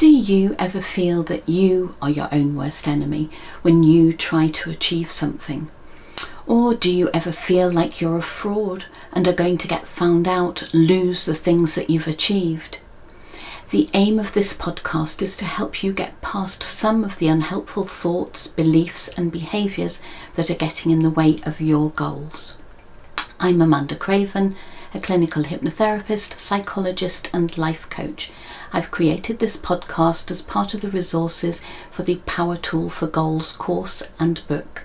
Do you ever feel that you are your own worst enemy when you try to achieve something? Or do you ever feel like you're a fraud and are going to get found out, lose the things that you've achieved? The aim of this podcast is to help you get past some of the unhelpful thoughts, beliefs and behaviours that are getting in the way of your goals. I'm Amanda Craven, a clinical hypnotherapist, psychologist and life coach. I've created this podcast as part of the resources for the Power Tool for Goals course and book.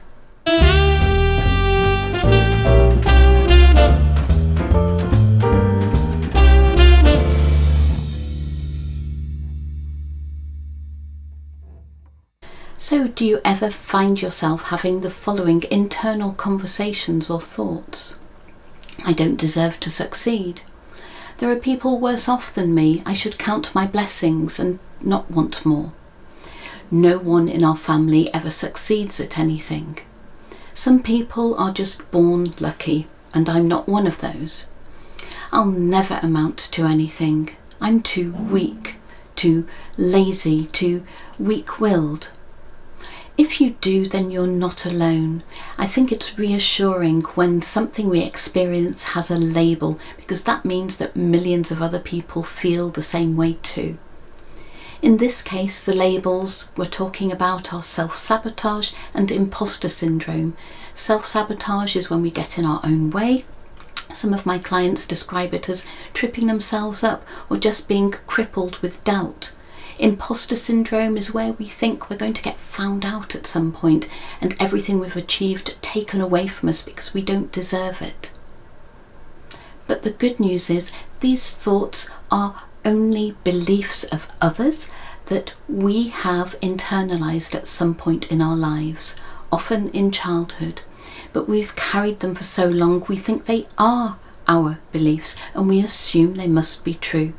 So, do you ever find yourself having the following internal conversations or thoughts? I don't deserve to succeed. There are people worse off than me. I should count my blessings and not want more. No one in our family ever succeeds at anything. Some people are just born lucky, and I'm not one of those. I'll never amount to anything. I'm too weak, too lazy, too weak-willed. If you do, then you're not alone. I think it's reassuring when something we experience has a label, because that means that millions of other people feel the same way too. In this case, the labels we're talking about are self-sabotage and imposter syndrome. Self-sabotage is when we get in our own way. Some of my clients describe it as tripping themselves up or just being crippled with doubt. Imposter syndrome is where we think we're going to get found out at some point and everything we've achieved taken away from us because we don't deserve it. But the good news is these thoughts are only beliefs of others that we have internalized at some point in our lives, often in childhood. But we've carried them for so long we think they are our beliefs and we assume they must be true.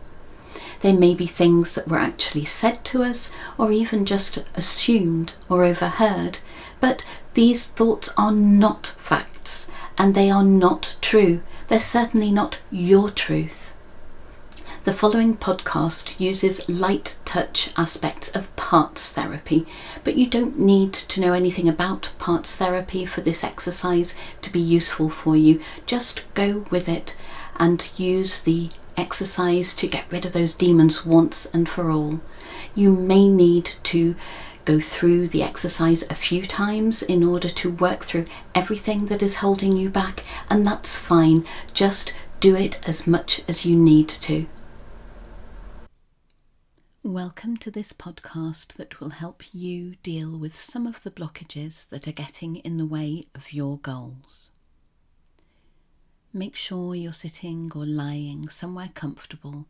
They may be things that were actually said to us or even just assumed or overheard, but these thoughts are not facts and they are not true. They're certainly not your truth. The following podcast uses light touch aspects of parts therapy, but you don't need to know anything about parts therapy for this exercise to be useful for you. Just go with it and use the exercise to get rid of those demons once and for all. You may need to go through the exercise a few times in order to work through everything that is holding you back, and that's fine. Just do it as much as you need to. Welcome to this podcast that will help you deal with some of the blockages that are getting in the way of your goals. Make sure you're sitting or lying somewhere comfortable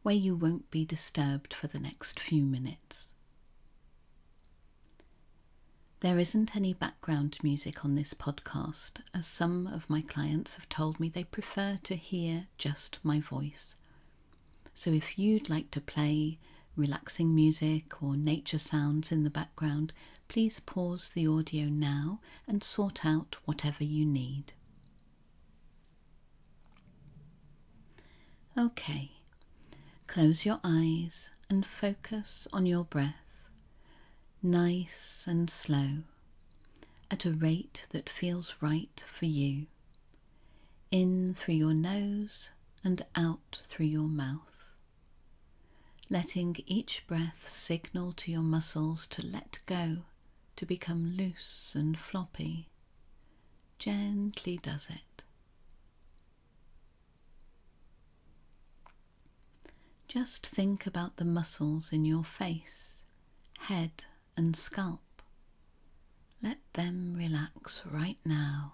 where you won't be disturbed for the next few minutes. There isn't any background music on this podcast, as some of my clients have told me they prefer to hear just my voice. So if you'd like to play relaxing music or nature sounds in the background, please pause the audio now and sort out whatever you need. Okay, close your eyes and focus on your breath, nice and slow, at a rate that feels right for you. In through your nose and out through your mouth, letting each breath signal to your muscles to let go, to become loose and floppy. Gently does it. Just think about the muscles in your face, head and scalp. Let them relax right now.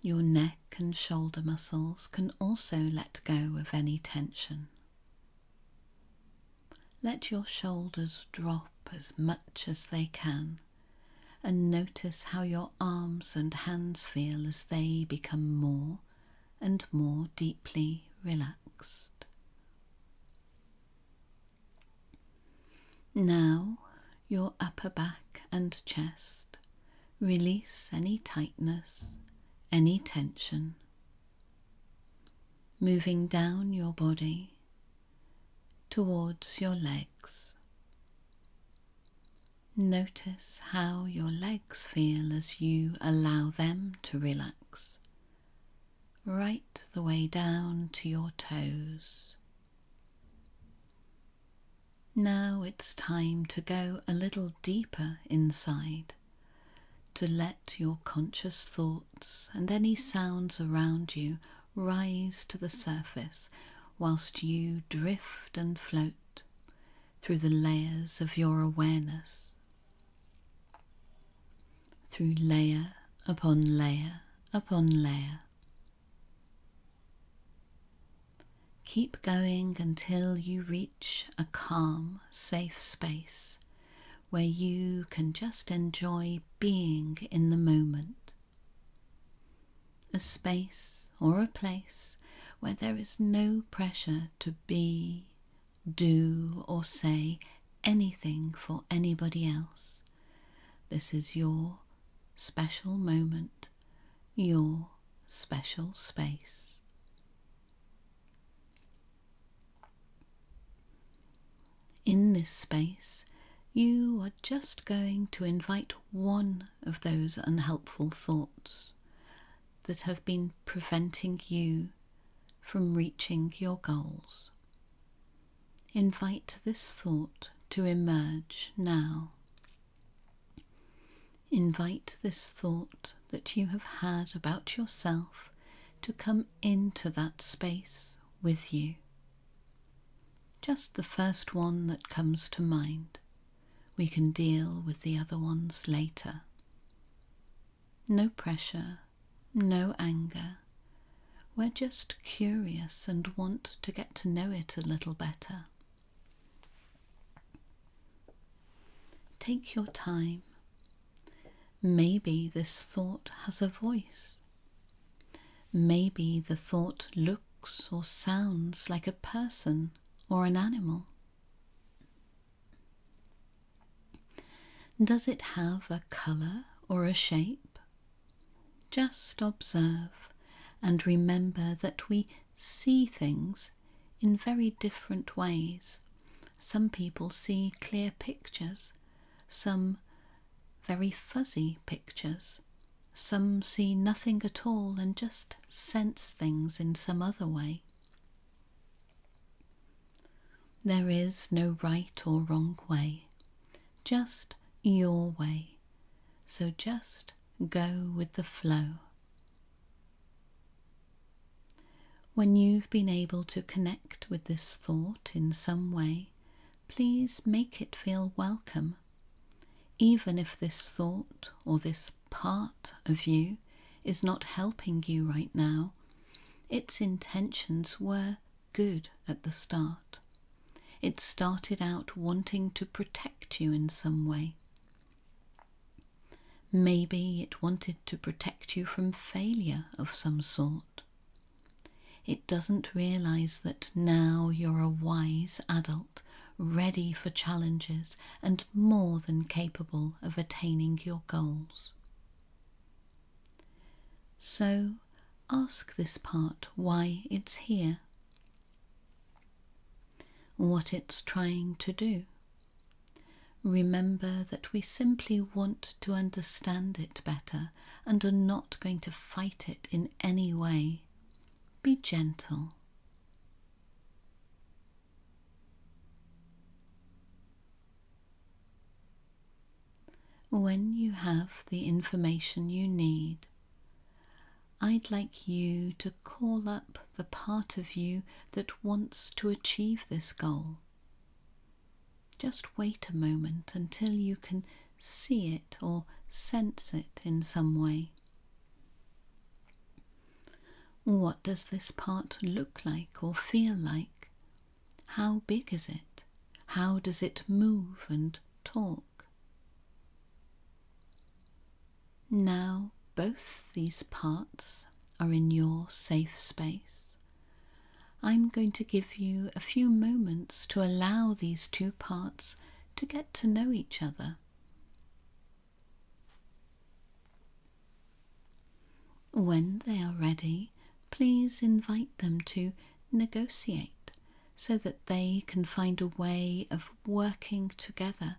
Your neck and shoulder muscles can also let go of any tension. Let your shoulders drop as much as they can, and notice how your arms and hands feel as they become more and more deeply relaxed. Now your upper back and chest, release any tightness, any tension. Moving down your body towards your legs. Notice how your legs feel as you allow them to relax, right the way down to your toes. Now it's time to go a little deeper inside, to let your conscious thoughts and any sounds around you rise to the surface whilst you drift and float through the layers of your awareness, through layer upon layer upon layer. Keep going until you reach a calm, safe space where you can just enjoy being in the moment. A space or a place where there is no pressure to be, do or say anything for anybody else. This is your special moment, your special space. In this space, you are just going to invite one of those unhelpful thoughts that have been preventing you from reaching your goals. Invite this thought to emerge now. Invite this thought that you have had about yourself to come into that space with you. Just the first one that comes to mind. We can deal with the other ones later. No pressure, no anger. We're just curious and want to get to know it a little better. Take your time. Maybe this thought has a voice. Maybe the thought looks or sounds like a person or an animal. Does it have a colour or a shape? Just observe and remember that we see things in very different ways. Some people see clear pictures, some very fuzzy pictures. Some see nothing at all and just sense things in some other way. There is no right or wrong way, just your way. So just go with the flow. When you've been able to connect with this thought in some way, please make it feel welcome. Even if this thought or this part of you is not helping you right now, its intentions were good at the start. It started out wanting to protect you in some way. Maybe it wanted to protect you from failure of some sort. It doesn't realize that now you're a wise adult, ready for challenges and more than capable of attaining your goals. So ask this part why it's here, what it's trying to do. Remember that we simply want to understand it better and are not going to fight it in any way. Be gentle. When you have the information you need, I'd like you to call up the part of you that wants to achieve this goal. Just wait a moment until you can see it or sense it in some way. What does this part look like or feel like? How big is it? How does it move and talk? Now both these parts are in your safe space. I'm going to give you a few moments to allow these two parts to get to know each other. When they are ready, please invite them to negotiate, so that they can find a way of working together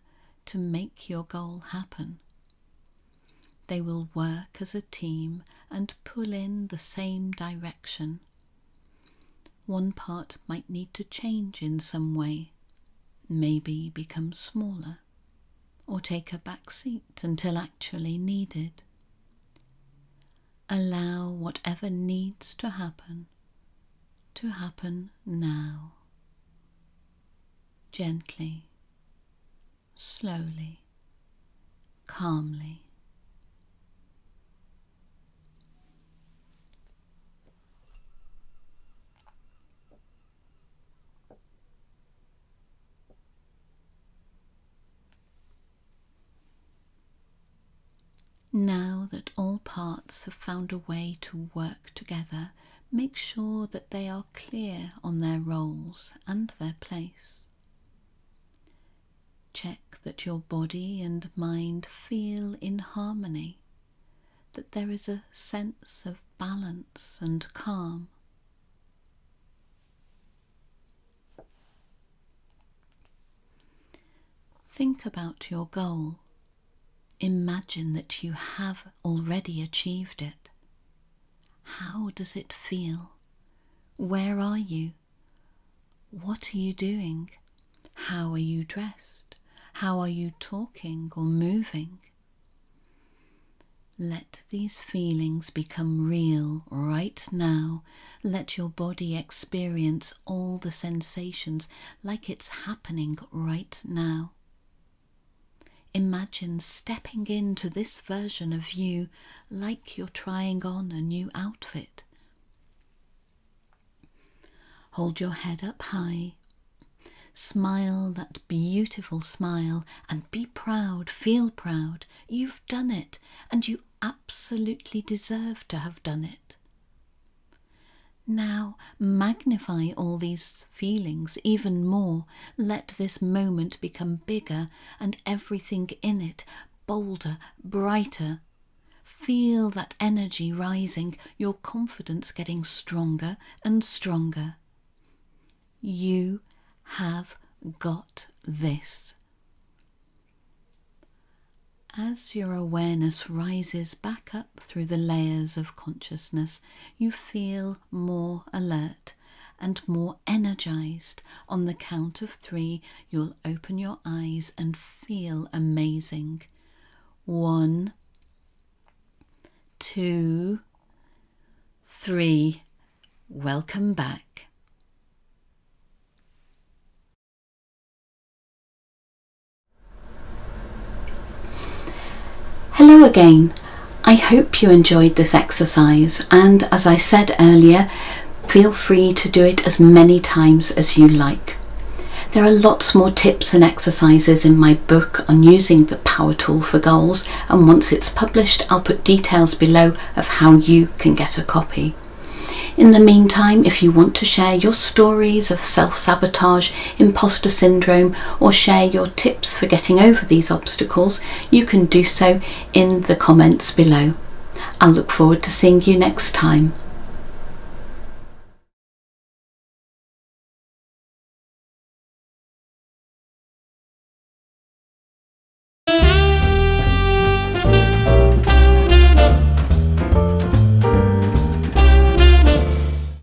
to make your goal happen. They will work as a team and pull in the same direction. One part might need to change in some way, maybe become smaller, or take a back seat until actually needed. Allow whatever needs to happen now. Gently, slowly, calmly. Now that all parts have found a way to work together, make sure that they are clear on their roles and their place. Check that your body and mind feel in harmony, that there is a sense of balance and calm. Think about your goal. Imagine that you have already achieved it. How does it feel? Where are you? What are you doing? How are you dressed? How are you talking or moving? Let these feelings become real right now. Let your body experience all the sensations like it's happening right now. Imagine stepping into this version of you like you're trying on a new outfit. Hold your head up high. Smile that beautiful smile and be proud, feel proud. You've done it and you absolutely deserve to have done it. Now magnify all these feelings even more. Let this moment become bigger and everything in it bolder, brighter. Feel that energy rising, your confidence getting stronger and stronger. You have got this. As your awareness rises back up through the layers of consciousness, you feel more alert and more energized. On the count of 3, you'll open your eyes and feel amazing. 1, 2, 3. Welcome back. Hello again. I hope you enjoyed this exercise, and as I said earlier, feel free to do it as many times as you like. There are lots more tips and exercises in my book on using the power tool for goals, and once it's published I'll put details below of how you can get a copy. In the meantime, if you want to share your stories of self-sabotage, imposter syndrome, or share your tips for getting over these obstacles, you can do so in the comments below. I'll look forward to seeing you next time.